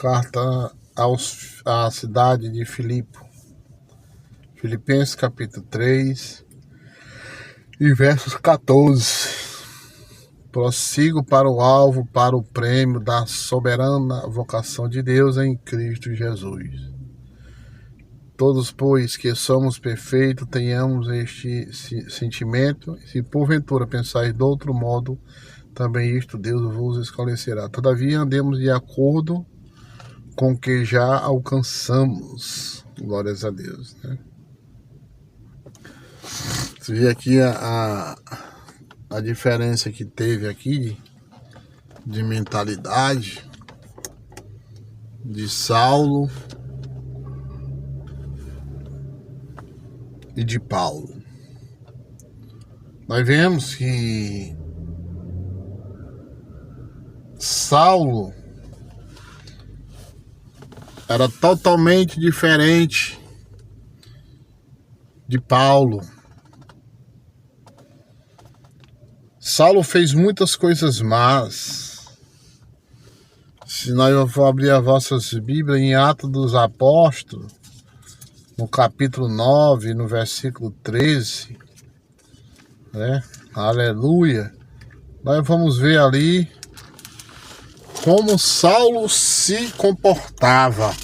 Carta à cidade de Filipe. Filipenses capítulo 3 e versos 14. Prossigo para o alvo, para o prêmio da soberana vocação de Deus em Cristo Jesus. Todos, pois, que somos perfeitos, tenhamos este sentimento, e se porventura pensais de outro modo, também isto Deus vos esclarecerá. Todavia, andemos de acordo com o que já alcançamos. Glórias a Deus, né? Você vê aqui a diferença que teve aqui de mentalidade de Saulo e de Paulo. Nós vemos que Saulo era totalmente diferente de Paulo. Saulo fez muitas coisas más. Se nós for abrir as vossas Bíblias em Atos dos Apóstolos, no capítulo 9, no versículo 13, né? Aleluia. Nós vamos ver ali como Saulo se comportava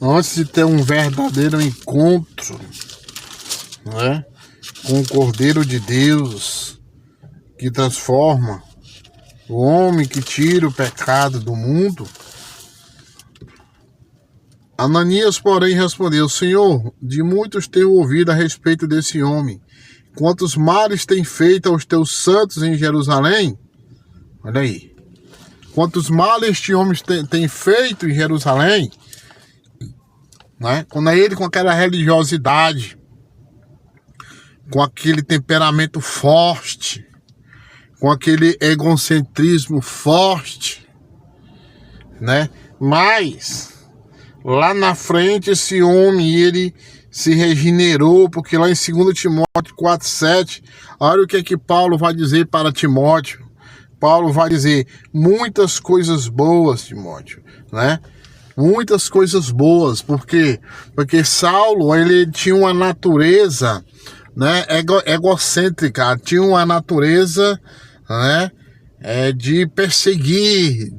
antes de ter um verdadeiro encontro, né, com o Cordeiro de Deus, que transforma o homem, que tira o pecado do mundo. Ananias, porém, respondeu: Senhor, de muitos tenho ouvido a respeito desse homem. Quantos males tem feito aos teus santos em Jerusalém? Olha aí. Quantos males este homem tem feito em Jerusalém, né? Quando é ele com aquela religiosidade, com aquele temperamento forte, com aquele egocentrismo forte, né? Mas lá na frente esse homem, ele se regenerou, porque lá em 2 Timóteo 4,7, olha o que é que Paulo vai dizer para Timóteo. Paulo vai dizer muitas coisas boas, Timóteo, né? Muitas coisas boas, porque Saulo, ele tinha uma natureza, né, egocêntrica, tinha uma natureza, né, de perseguir,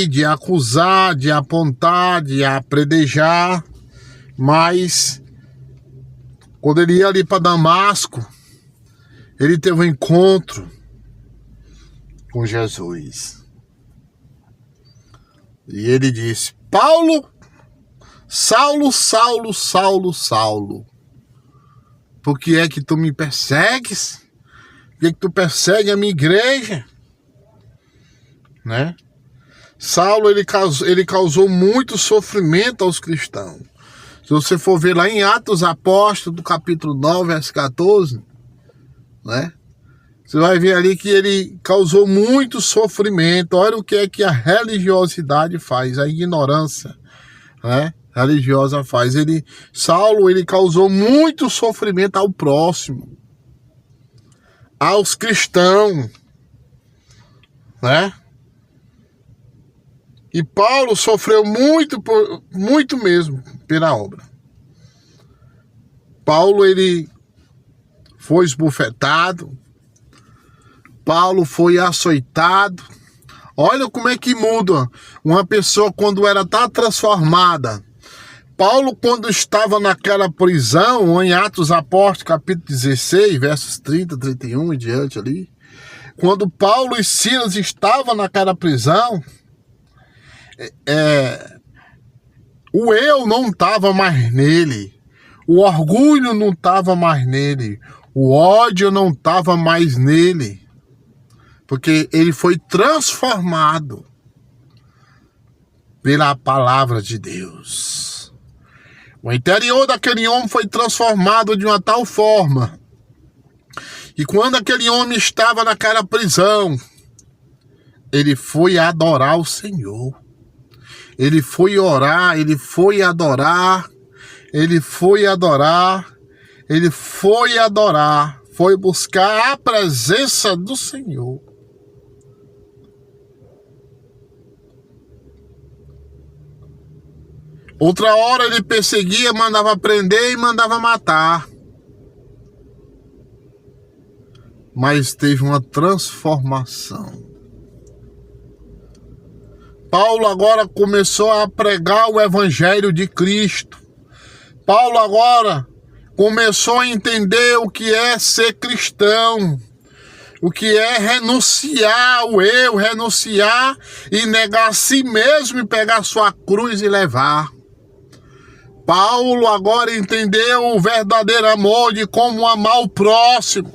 de acusar, de apontar, de apredejar. Mas quando ele ia ali para Damasco, ele teve um encontro com Jesus. E ele disse: Paulo, Saulo, Saulo, Saulo, Saulo, por que é que tu me persegues? Por que é que tu persegue a minha igreja? Né? Saulo, ele causou muito sofrimento aos cristãos. Se você for ver lá em Atos Apóstolos, do capítulo 9, verso 14, né? Você vai ver ali que ele causou muito sofrimento. Olha o que é que a religiosidade faz, a ignorância, né, religiosa faz. Saulo, ele causou muito sofrimento ao próximo, aos cristãos, né? E Paulo sofreu muito mesmo pela obra. Paulo, ele foi esbofetado. Paulo foi açoitado. Olha como é que muda uma pessoa quando ela está transformada. Paulo, quando estava naquela prisão, em Atos Apóstolos, capítulo 16, versos 30, 31 e diante ali, quando Paulo e Silas estavam naquela prisão, o eu não estava mais nele, o orgulho não estava mais nele, o ódio não estava mais nele, porque ele foi transformado pela palavra de Deus. O interior daquele homem foi transformado de uma tal forma, e quando aquele homem estava naquela prisão, ele foi adorar o Senhor. Ele foi orar, ele foi adorar, ele foi adorar, ele foi adorar, foi buscar a presença do Senhor. Outra hora ele perseguia, mandava prender e mandava matar. Mas teve uma transformação. Paulo agora começou a pregar o evangelho de Cristo. Paulo agora começou a entender o que é ser cristão. O que é renunciar ao eu, renunciar e negar a si mesmo e pegar sua cruz e levar. Paulo agora entendeu o verdadeiro amor de como amar o próximo.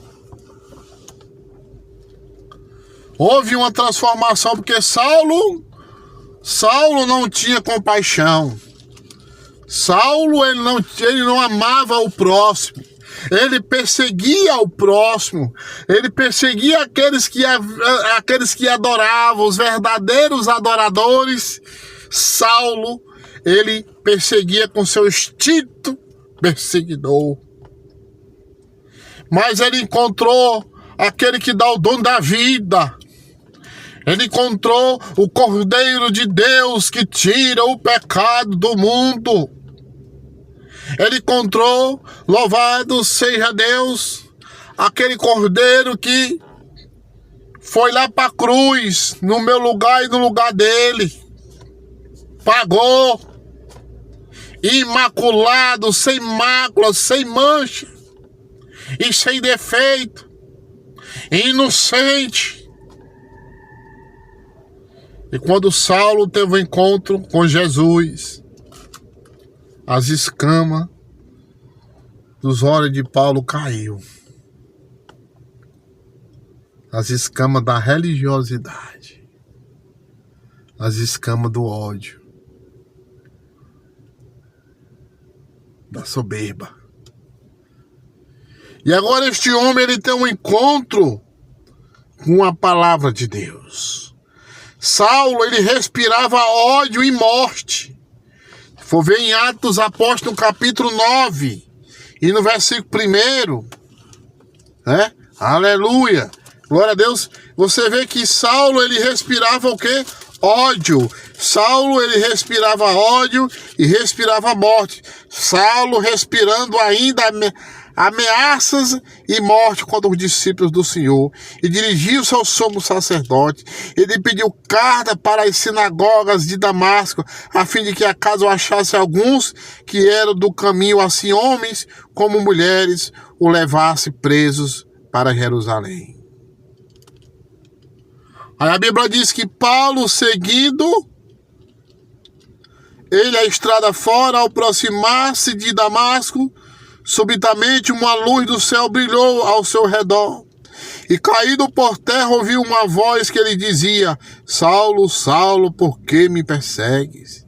Houve uma transformação porque Saulo não tinha compaixão. Saulo ele não amava o próximo. Ele perseguia o próximo. Ele perseguia aqueles que adoravam, os verdadeiros adoradores. Saulo, ele perseguia com seu instinto perseguidor. Mas ele encontrou aquele que dá o dom da vida. Ele encontrou o Cordeiro de Deus que tira o pecado do mundo. Ele encontrou, louvado seja Deus, aquele Cordeiro que foi lá para a cruz, no meu lugar e no lugar dele. Pagou, imaculado, sem mácula, sem mancha e sem defeito, inocente. E quando Saulo teve um encontro com Jesus, as escamas dos olhos de Paulo caiu. As escamas da religiosidade. As escamas do ódio. Da soberba. E agora este homem ele tem um encontro com a palavra de Deus. Saulo ele respirava ódio e morte. Se for ver em Atos Apóstolos, capítulo 9, e no versículo 1, né? Aleluia, glória a Deus. Você vê que Saulo ele respirava o quê? Ódio. Saulo ele respirava ódio e respirava morte. Saulo respirando ainda ameaças e morte contra os discípulos do Senhor, e dirigiu-se ao sumo sacerdote. Ele pediu carta para as sinagogas de Damasco, a fim de que acaso achasse alguns que eram do caminho, assim homens como mulheres, o levasse presos para Jerusalém. Aí a Bíblia diz que Paulo, seguindo ele a estrada fora, ao aproximar-se de Damasco, subitamente uma luz do céu brilhou ao seu redor, e caído por terra ouviu uma voz que lhe dizia: Saulo, Saulo, por que me persegues?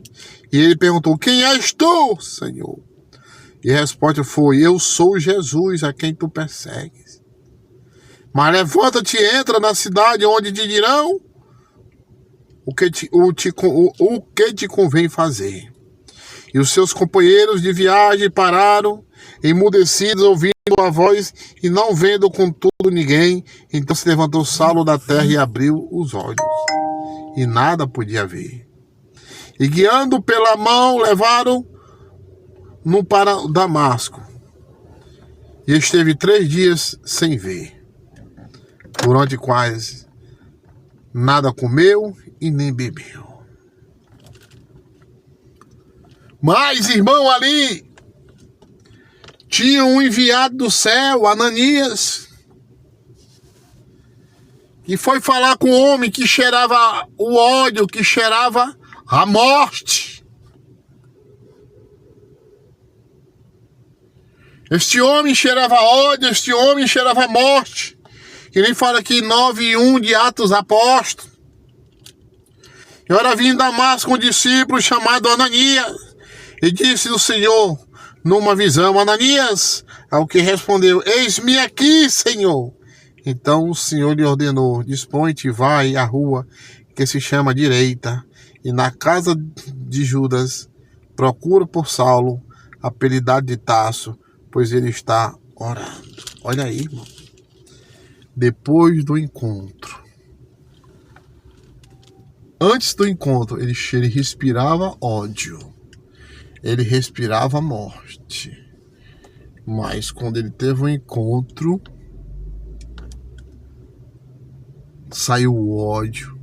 E ele perguntou: quem és tu, Senhor? E a resposta foi: eu sou Jesus, a quem tu persegues. Mas levanta-te e entra na cidade, onde te dirão o que te convém fazer. E os seus companheiros de viagem pararam, emudecidos, ouvindo a voz e não vendo contudo ninguém. Então se levantou Saulo da terra e abriu os olhos, e nada podia ver. E guiando pela mão, levaram-no para Damasco. E esteve 3 dias sem ver, durante quais nada comeu e nem bebeu. Mas, irmão, ali tinha um enviado do céu, Ananias, que foi falar com o homem que cheirava o ódio, que cheirava a morte. Este homem cheirava ódio, este homem cheirava morte. Que nem fala aqui 9:1 de Atos Apóstolos. E ora vinha em Damasco um discípulo chamado Ananias, e disse o Senhor numa visão: Ananias. Ao que respondeu: eis-me aqui, Senhor. Então o Senhor lhe ordenou: dispõe-te e vai à rua que se chama Direita, e na casa de Judas procura por Saulo, apelidado de Tarso, pois ele está orando. Olha aí, irmão. Depois do encontro, antes do encontro, ele respirava ódio. ele respirava a morte. Mas quando ele teve um encontro, saiu o ódio,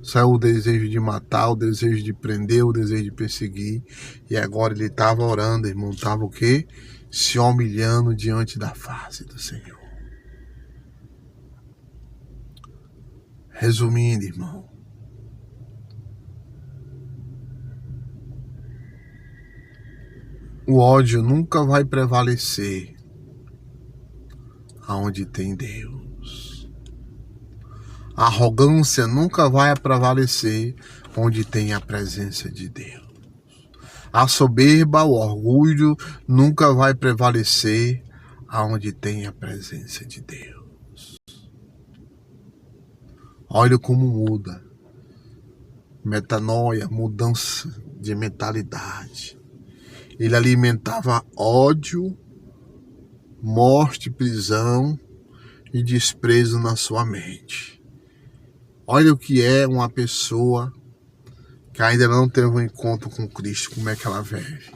saiu o desejo de matar, o desejo de prender, o desejo de perseguir. E agora ele estava orando, irmão. Estava o quê? Se humilhando diante da face do Senhor. Resumindo, irmão, o ódio nunca vai prevalecer aonde tem Deus. A arrogância nunca vai prevalecer onde tem a presença de Deus. A soberba, o orgulho nunca vai prevalecer aonde tem a presença de Deus. Olha como muda. Metanoia, mudança de mentalidade. Ele alimentava ódio, morte, prisão e desprezo na sua mente. Olha o que é uma pessoa que ainda não teve um encontro com Cristo, como é que ela vive.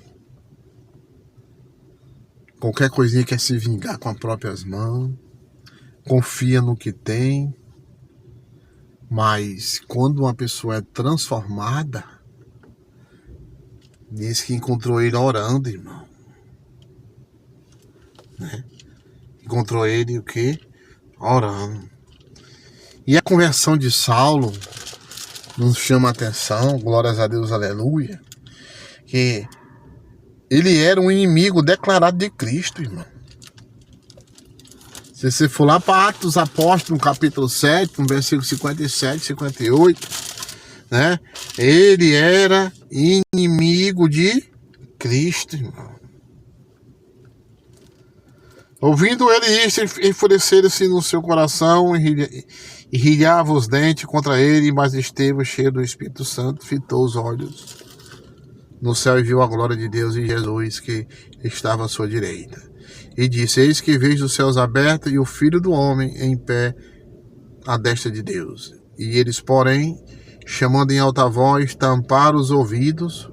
Qualquer coisinha quer se vingar com as próprias mãos, confia no que tem. Mas quando uma pessoa é transformada, diz que encontrou ele orando, irmão. Né? Encontrou ele o quê? Orando. E a conversão de Saulo nos chama a atenção, glórias a Deus, aleluia, que ele era um inimigo declarado de Cristo, irmão. Se você for lá para Atos dos Apóstolos, no capítulo 7, no versículo 57, 58, né? Ele era inimigo de Cristo, irmão. Ouvindo ele isso, enfureceram-se no seu coração e rilhava os dentes contra ele, mas Estevão, cheio do Espírito Santo, fitou os olhos no céu e viu a glória de Deus e Jesus que estava à sua direita. E disse: eis que vejo os céus abertos e o Filho do Homem em pé à destra de Deus. E eles, porém, chamando em alta voz, tamparam os ouvidos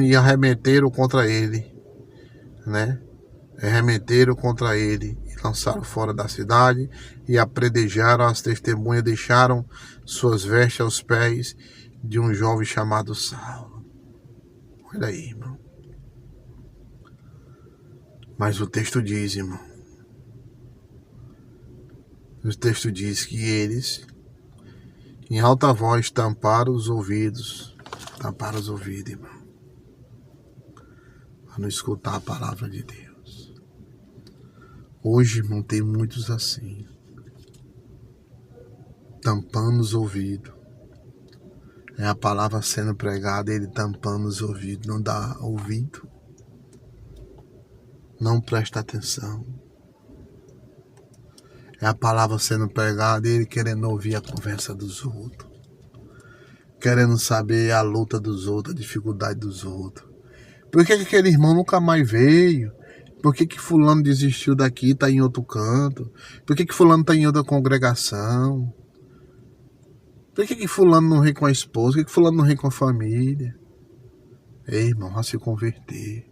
e arremeteram contra ele, né? Arremeteram contra ele e lançaram fora da cidade e apredejaram as testemunhas, deixaram suas vestes aos pés de um jovem chamado Saulo. Olha aí, irmão. Mas o texto diz, irmão, o texto diz que eles, em alta voz, tamparam os ouvidos, irmão, para não escutar a palavra de Deus. Hoje, irmão, tem muitos assim, tampando os ouvidos. É a palavra sendo pregada, ele tampando os ouvidos, não dá ouvido, não presta atenção. É a palavra sendo pregada, ele querendo ouvir a conversa dos outros, querendo saber a luta dos outros, a dificuldade dos outros. Por que aquele irmão nunca mais veio? Por que fulano desistiu daqui e está em outro canto? Por que fulano está em outra congregação? Por que fulano não vem com a esposa? Por que fulano não vem com a família? Ei, irmão, vá se converter.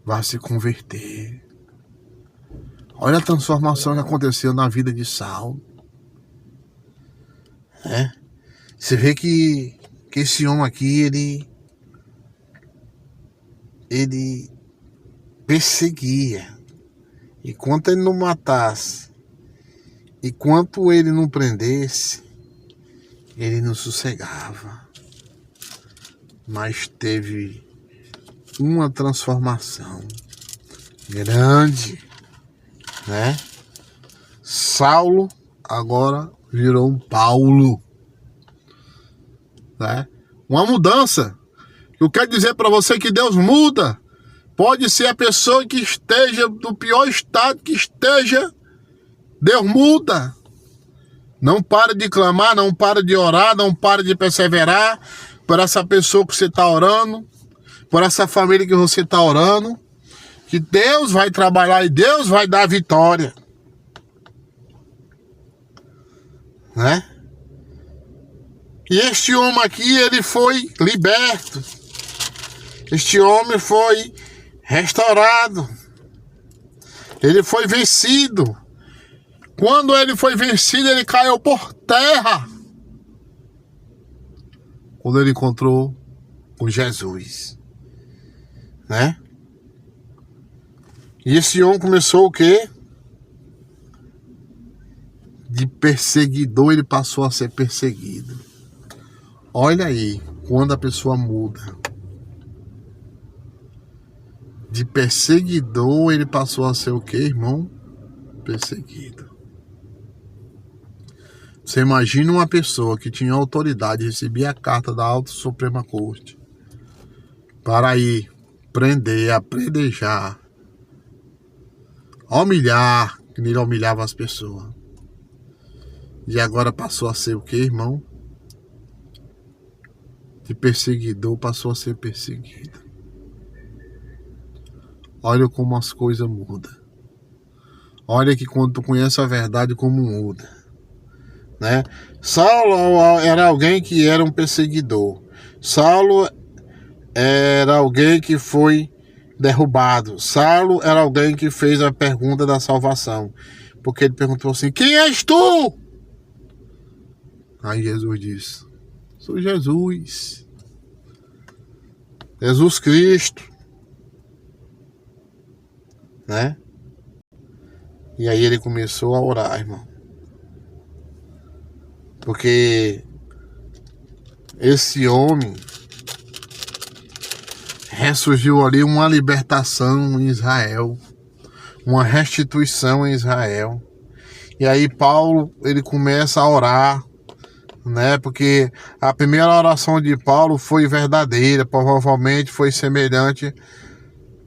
Vá se converter. Olha a transformação que aconteceu na vida de Saulo. Você vê que esse homem aqui, ele perseguia. E quanto ele não matasse, e quanto ele não prendesse, ele não sossegava. Mas teve uma transformação grande, né? Saulo agora virou um Paulo, né? Uma mudança. Eu quero dizer para você que Deus muda. Pode ser a pessoa que esteja no pior estado que esteja, Deus muda. Não para de clamar, não para de orar, não para de perseverar por essa pessoa que você está orando, por essa família que você está orando, que Deus vai trabalhar e Deus vai dar vitória, né? E este homem aqui, ele foi liberto. Este homem foi restaurado. Ele foi vencido. Quando ele foi vencido, ele caiu por terra. Quando ele encontrou com Jesus, né? E esse homem começou o quê? De perseguidor, ele passou a ser perseguido. Olha aí, quando a pessoa muda. De perseguidor, ele passou a ser o quê, irmão? Perseguido. Você imagina uma pessoa que tinha autoridade, recebia a carta da Alta Suprema Corte para ir prender, apedrejar, humilhar, que ele humilhava as pessoas. E agora passou a ser o quê, irmão? De perseguidor passou a ser perseguido. Olha como as coisas mudam. Olha que quando tu conhece a verdade, como muda. Né? Saulo era alguém que era um perseguidor. Saulo era alguém que foi derrubado. Saulo era alguém que fez a pergunta da salvação. Porque ele perguntou assim: quem és tu? Aí Jesus disse: sou Jesus. Jesus Cristo. Né? E aí ele começou a orar, irmão. Porque esse homem ressurgiu ali uma libertação em Israel, uma restituição em Israel. E aí Paulo, ele começa a orar, né? Porque a primeira oração de Paulo foi verdadeira, provavelmente foi semelhante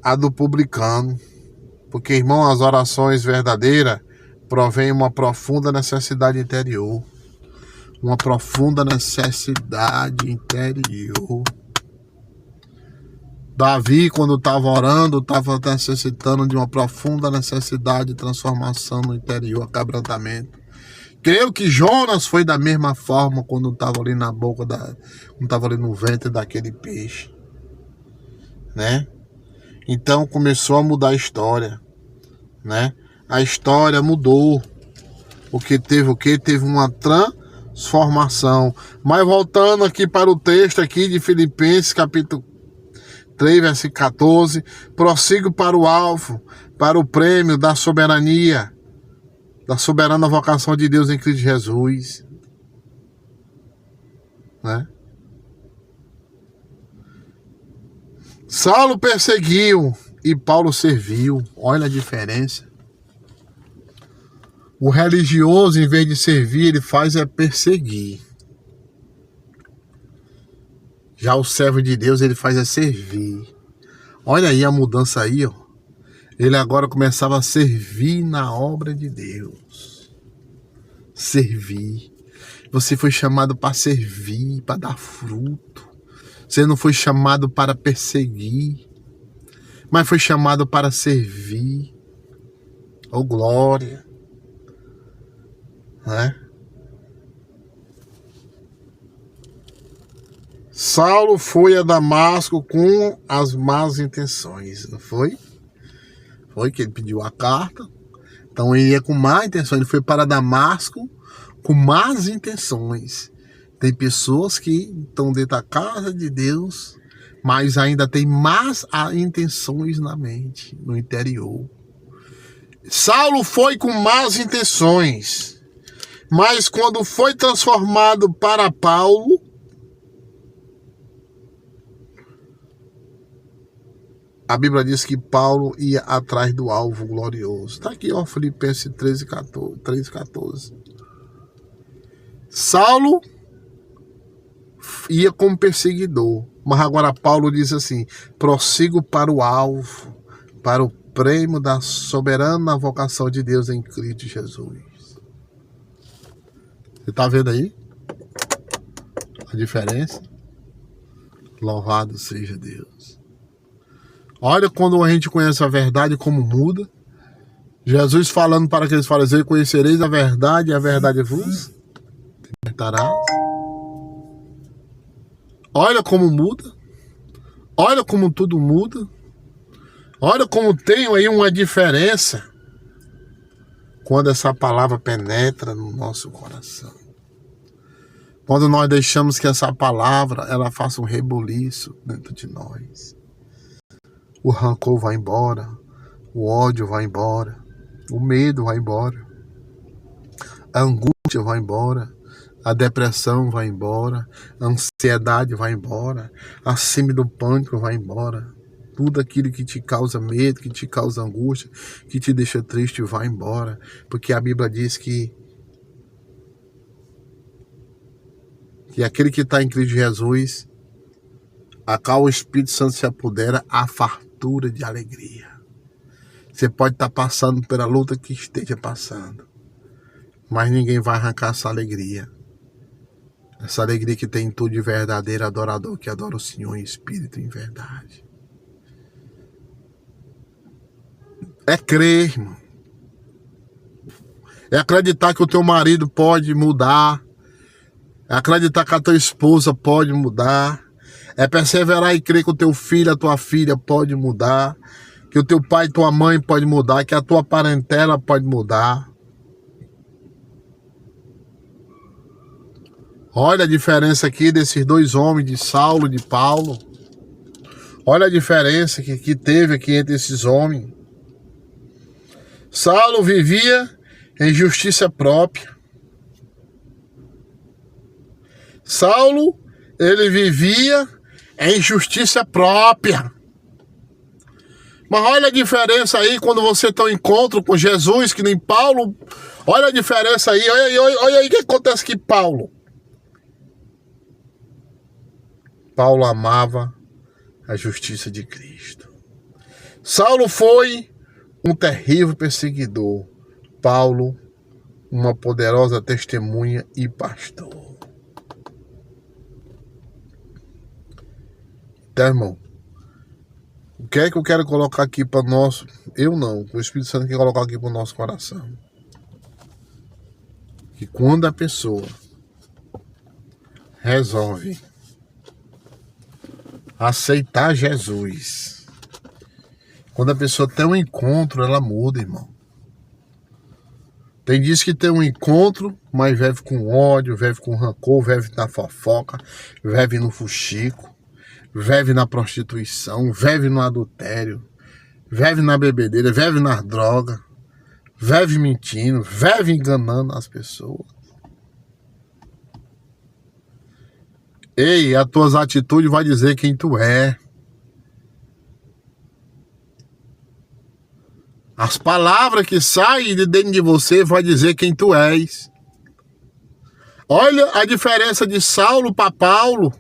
à do publicano. Porque, irmão, as orações verdadeiras provêm uma profunda necessidade interior. Uma profunda necessidade interior. Davi, quando estava orando, estava necessitando de uma profunda necessidade de transformação no interior, quebrantamento. Creio que Jonas foi da mesma forma quando estava ali na boca quando estava ali no ventre daquele peixe, né? Então começou a mudar a história, né? A história mudou. Teve uma transformação. Mas voltando aqui para o texto aqui de Filipenses, capítulo 3, versículo 14, prossigo para o alvo, para o prêmio da soberania, da soberana vocação de Deus em Cristo Jesus, né? Saulo perseguiu e Paulo serviu. Olha a diferença. O religioso, em vez de servir, ele faz é perseguir. Já o servo de Deus, ele faz é servir. Olha aí a mudança aí, ó. Ele agora começava a servir na obra de Deus. Servir. Você foi chamado para servir, para dar fruto. Você não foi chamado para perseguir, mas foi chamado para servir. Oh, glória. Né? Saulo foi a Damasco com as más intenções, não foi? Foi que ele pediu a carta. Então ele ia com má intenção. Ele foi para Damasco com más intenções. Tem pessoas que estão dentro da casa de Deus, mas ainda tem más intenções na mente, no interior. Saulo foi com más intenções, mas quando foi transformado para Paulo, a Bíblia diz que Paulo ia atrás do alvo glorioso. Está aqui, ó, Filipenses 3:14. Saulo ia como perseguidor, mas agora Paulo diz assim: prossigo para o alvo, para o prêmio da soberana vocação de Deus em Cristo Jesus. Você está vendo aí a diferença? Louvado seja Deus. Olha quando a gente conhece a verdade, como muda. Jesus falando para aqueles fariseus: conhecereis a verdade e a verdade vos libertará. Olha como muda. Olha como tudo muda. Olha como tem aí uma diferença quando essa palavra penetra no nosso coração. Quando nós deixamos que essa palavra ela faça um rebuliço dentro de nós. O rancor vai embora, o ódio vai embora, o medo vai embora, a angústia vai embora, a depressão vai embora, a ansiedade vai embora, a síndrome do pânico vai embora. Tudo aquilo que te causa medo, que te causa angústia, que te deixa triste vai embora. Porque a Bíblia diz que aquele que está em Cristo Jesus, a qual o Espírito Santo se apodera, a fartura de alegria. Você pode estar passando pela luta que esteja passando, mas ninguém vai arrancar essa alegria. Essa alegria que tem tudo de verdadeiro adorador, que adora o Senhor em espírito e em verdade. É crer, irmão. É acreditar que o teu marido pode mudar. É acreditar que a tua esposa pode mudar. É perseverar e crer que o teu filho, a tua filha pode mudar. Que o teu pai e tua mãe pode mudar. Que a tua parentela pode mudar. Olha a diferença aqui desses dois homens, de Saulo e de Paulo. Olha a diferença que teve aqui entre esses homens. Saulo vivia em justiça própria. Saulo, ele vivia em justiça própria. Mas olha a diferença aí quando você tem um encontro com Jesus, que nem Paulo. Olha a diferença aí, olha aí o que acontece com Paulo. Paulo amava a justiça de Cristo. Saulo foi um terrível perseguidor. Paulo, uma poderosa testemunha e pastor. Então, irmão, o que é que eu quero colocar aqui para nós? Eu não, o Espírito Santo quer colocar aqui para o nosso coração. Que quando a pessoa resolve aceitar Jesus, quando a pessoa tem um encontro, ela muda, irmão. Tem dias que tem um encontro, mas vive com ódio, vive com rancor, vive na fofoca, vive no fuxico, vive na prostituição, vive no adultério, vive na bebedeira, vive nas drogas, vive mentindo, vive enganando as pessoas. Ei, as tuas atitudes vai dizer quem tu é. As palavras que saem de dentro de você vai dizer quem tu és. Olha a diferença de Saulo para Paulo.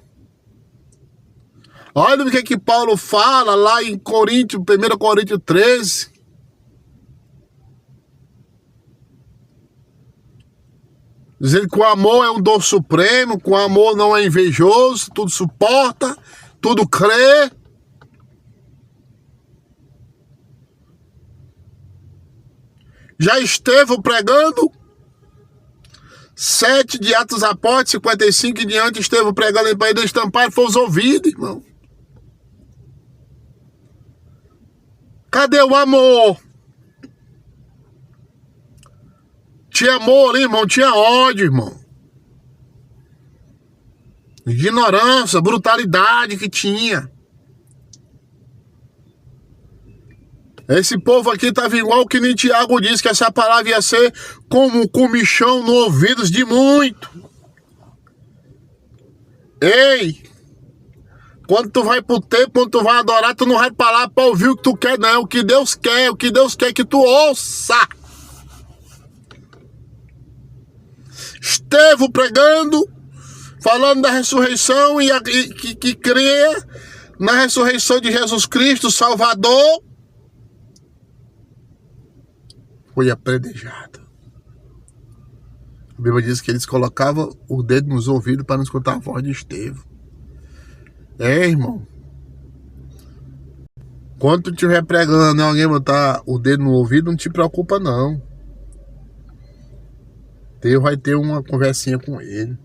Olha o que Paulo fala lá em 1 Coríntios 13. Dizendo que o amor é um dom supremo, que o amor não é invejoso, tudo suporta, tudo crê. Já Estevão pregando, 7 de Atos Apóstolos, 55 e diante, Estevão pregando para ele estampar, foi os ouvidos, irmão. Cadê o amor? Tinha amor ali, irmão, tinha ódio, irmão. Ignorância, brutalidade que tinha. Esse povo aqui estava igual que nem Tiago disse, que essa palavra ia ser como um comichão no ouvidos de muito. Ei! Quando tu vai pro templo, quando tu vai adorar, tu não vai pra lá pra ouvir o que tu quer, não. O que Deus quer que tu ouça. Estevão pregando, falando da ressurreição e que crê na ressurreição de Jesus Cristo, Salvador. Foi apredejado. A Bíblia diz que eles colocavam o dedo nos ouvidos para não escutar a voz de Estevão. Irmão. Quando tu estiver pregando e alguém botar o dedo no ouvido, não te preocupa não. Deus vai ter uma conversinha com ele.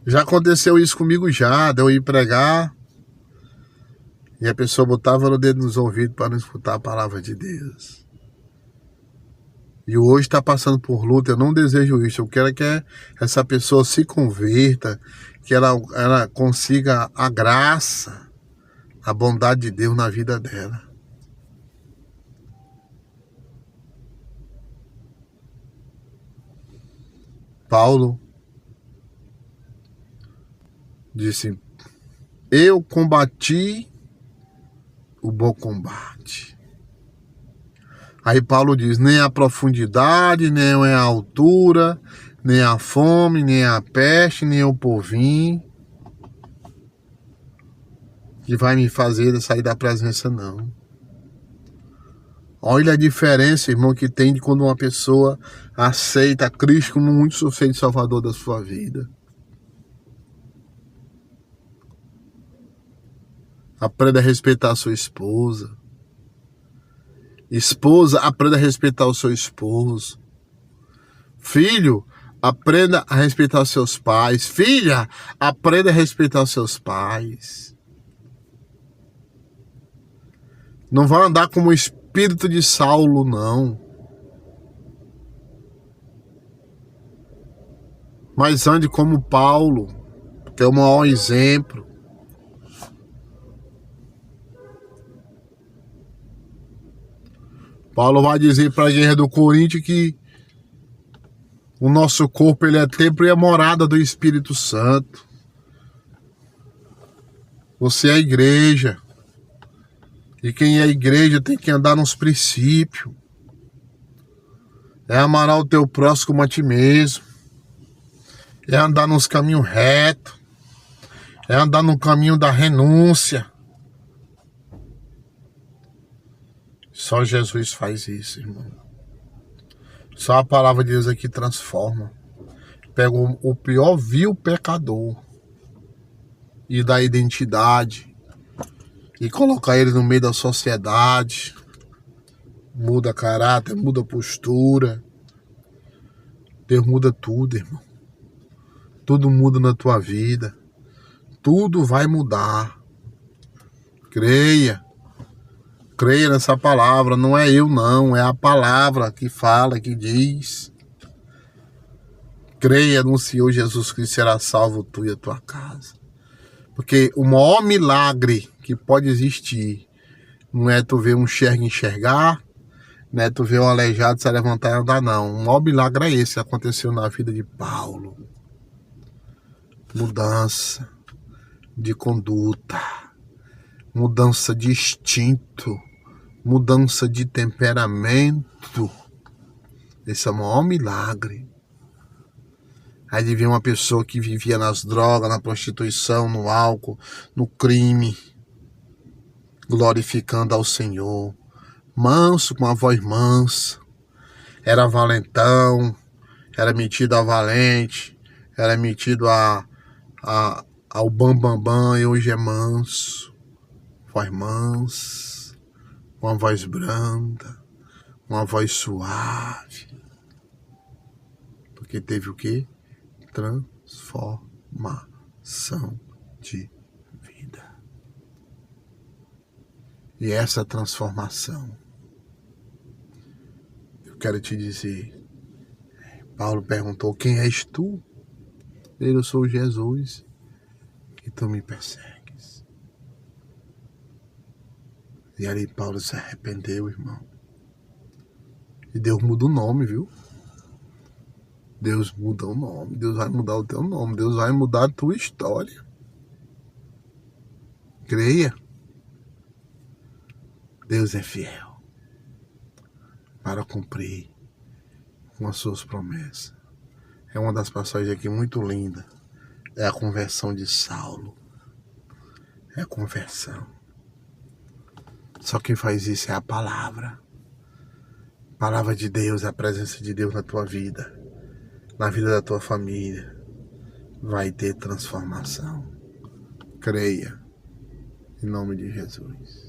Já aconteceu isso comigo já, de eu ir pregar e a pessoa botava o dedo nos ouvidos para não escutar a palavra de Deus. E hoje está passando por luta, eu não desejo isso. Eu quero que essa pessoa se converta, que ela consiga a graça, a bondade de Deus na vida dela. Paulo disse: eu combati o bom combate. Aí Paulo diz: nem a profundidade, nem a altura, nem a fome, nem a peste, nem o povinho que vai me fazer sair da presença, não. Olha a diferença, irmão, que tem de quando uma pessoa aceita Cristo como muito suficiente Salvador da sua vida. Aprenda a respeitar a sua esposa. Esposa, aprenda a respeitar o seu esposo. Filho, aprenda a respeitar os seus pais. Filha, aprenda a respeitar os seus pais. Não vai andar como o espírito de Saulo, não. Mas ande como Paulo, que é o maior exemplo. Paulo vai dizer para a igreja do Coríntios que o nosso corpo ele é templo e é morada do Espírito Santo. Você é a igreja. E quem é a igreja tem que andar nos princípios. É amar o teu próximo como a ti mesmo. É andar nos caminhos retos. É andar no caminho da renúncia. Só Jesus faz isso, irmão. Só a palavra de Deus aqui transforma. Pega o pior vil pecador e dá identidade e coloca ele no meio da sociedade. Muda caráter, muda postura. Deus muda tudo, irmão. Tudo muda na tua vida. Tudo vai mudar. Creia. Creia nessa palavra, não é eu não, é a palavra que fala, que diz. Creia no Senhor Jesus Cristo, será salvo tu e a tua casa. Porque o maior milagre que pode existir não é tu ver um cego enxergar, não é tu ver um aleijado se levantar e andar, não. O maior milagre é esse que aconteceu na vida de Paulo. Mudança de conduta, mudança de instinto, mudança de temperamento. Esse é o maior milagre. Aí ele vê uma pessoa que vivia nas drogas, na prostituição, no álcool, no crime, glorificando ao Senhor, manso, com a voz mansa, era valentão, era metido a valente, era metido ao bambambam, e hoje é manso, voz mansa, uma voz branda, uma voz suave. Porque teve o quê? Transformação de vida. E essa transformação, eu quero te dizer, Paulo perguntou: quem és tu? Eu sou Jesus, e tu me persegues. E ali Paulo se arrependeu, irmão. E Deus muda o nome, viu? Deus muda o nome. Deus vai mudar o teu nome. Deus vai mudar a tua história. Creia. Deus é fiel para cumprir com as suas promessas. É uma das passagens aqui muito linda. É a conversão de Saulo. É a conversão. Só quem faz isso é a palavra. A palavra de Deus, a presença de Deus na tua vida, na vida da tua família. Vai ter transformação. Creia. Em nome de Jesus.